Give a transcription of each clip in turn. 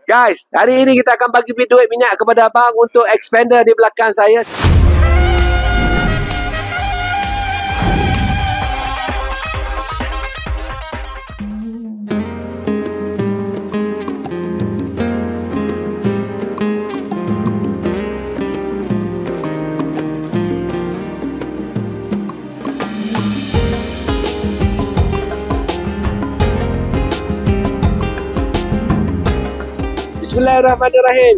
Guys, hari ini kita akan bagi duit minyak kepada abang untuk expander di belakang saya. Bismillahirrahmanirrahim.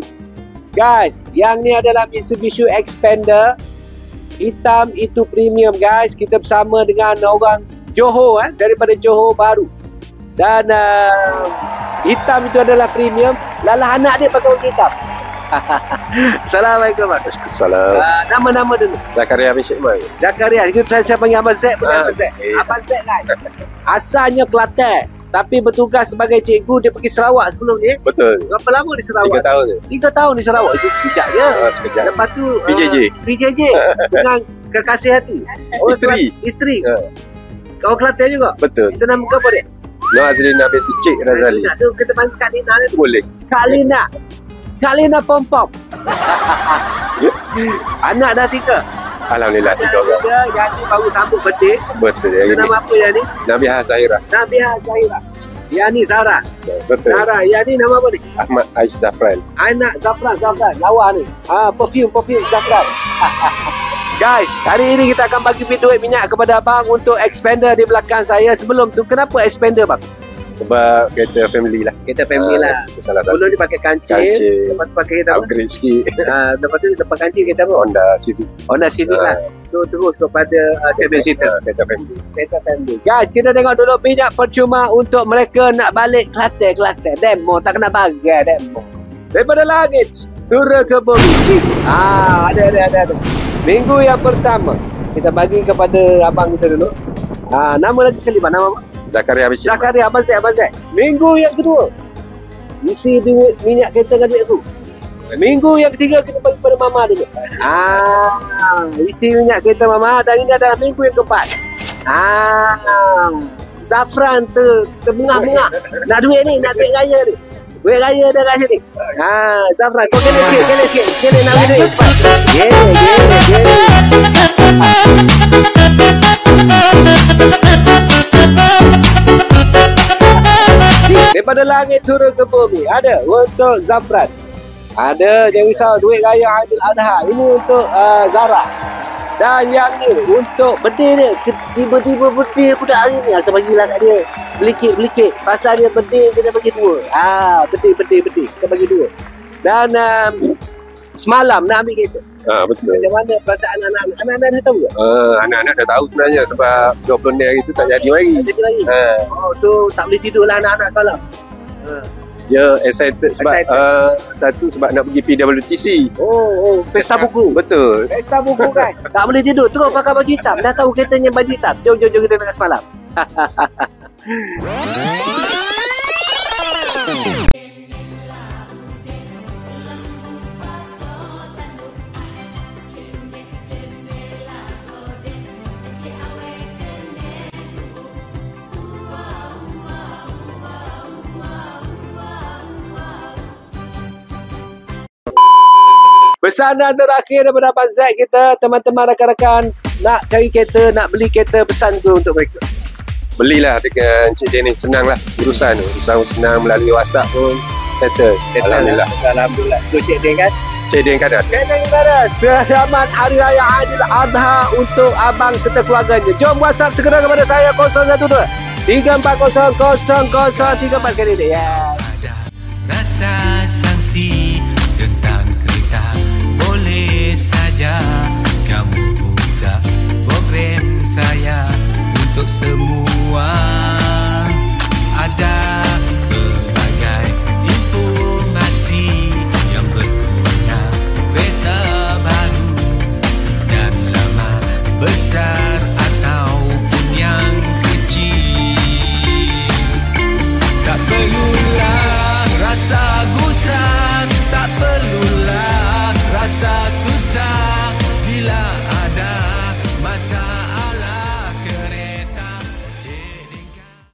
Guys, yang ni adalah Mitsubishi Expander. Hitam itu premium guys. Kita bersama dengan orang Johor daripada Johor baru. Dan hitam itu adalah premium. Lalah anak dia pakai warna hitam. Assalamualaikum. Waalaikumsalam. Nama-nama dulu. Zakaria bin Syekman. Zakaria. Saya panggil Abang Zek pun Abang Zek. Abang Zek guys. Asalnya Kelantan. Tapi bertugas sebagai cikgu, dia pergi Sarawak sebelum ni. Betul. Berapa lama di Sarawak? 3 tahun je. 3 tahun di Sarawak. Sekejap je. Sekejap. Lepas tu PJJ dengan kekasih hati. Isteri. Kau Kelantan juga? Betul. Isa nama kau apa dia? Nur Azrina binti Cik Razali. So kita panggil Kak Lina ni. Boleh. Kak Lina pom-pom. Anak dah 3. Alhamdulillah 3 orang. Yang ni baru sambut birthday. Betul. Isa nama apa yang ni? Nabiha Zahira. Nabiha Zahira. Yang ni Zara. Betul. Zara. Yang ni nama apa ni? Ahmad Aish Zafran. Anak Zafran. Lawa ni. Perfume Zafran. Guys, hari ini kita akan bagi duit minyak kepada abang untuk expander di belakang saya. Sebelum tu, kenapa expander bang? Sebab kereta family lah. Kereta family lah. Itu salah satu. Sebelum ni pakai kancil. Lepas tu pakai kereta apa? Upgrade sikit. Lepas tu lepas kancil kereta apa? Honda Civic lah. So terus kepada 7 seater. Kereta family. Guys, kita tengok dulu minyak percuma untuk mereka nak balik Kelantan. Demo, tak kena bagai demo. Daripada langit turun ke bumi. Ada. Minggu yang pertama kita bagi kepada abang kita dulu. Nama lagi sekali bang, nama apa? Zakaria bin Syekman. Zakaria, Abang Zek. Minggu yang kedua isi duit minyak kereta dengan duit aku. Minggu yang ketiga kita bagi pada mama dulu. Isi minyak kereta mama. Dan ini adalah minggu yang keempat. Zafran terbengah-bengah. Nak duit ni, nak duit raya ni. Duit raya dah kat sini. Zafran, kau kena sikit. Kena nak duit cepat. Daripada langit turun ke bumi. Ada untuk Zafran. Ada, jangan risau, duit raya Aidil Adha. Ini untuk Zara. Dan yang ni untuk bedil dia. Tiba-tiba bedil budak hari ni kita bagilah kat dia. Belikit. Pasal dia bedil kita bagi 2. Bedil kita bagi 2. Dan semalam nak ambil kereta. Betul. Macam mana perasaan anak-anak? Anak-anak dah tahu ke? Anak-anak dah tahu sebenarnya sebab 20 hari tu tak jadi mari. So tak boleh tidur lah anak-anak semalam. Dia excited sebab satu sebab nak pergi PWTC. Pesta buku. Betul. Pesta buku kan. Tak boleh tidur, terus pakai baju hitam. Dah tahu kertanya baju hitam. Jom kita tengok semalam. Pesanan terakhir daripada Abang Zek kita, teman-teman rakan-rakan nak cari kereta, nak beli kereta, pesan tu untuk mereka. Belilah dengan Cik Denny, senang lah urusan senang melalui WhatsApp pun settle. Alhamdulillah. So Cik Den kan? Cik Den kadar. Selamat Hari Raya Aidil Adha untuk abang serta keluarganya. Jom WhatsApp segera kepada saya 012 340 0034 kali ni. Ada rasa sanksi tentang kereta, boleh saja kamu buka program saya untuk semua. Ada berbagai informasi yang berguna, kereta baru dan lama, besar ataupun yang kecil. Tak perlulah rasa gusar, tak perlulah rasa susah bila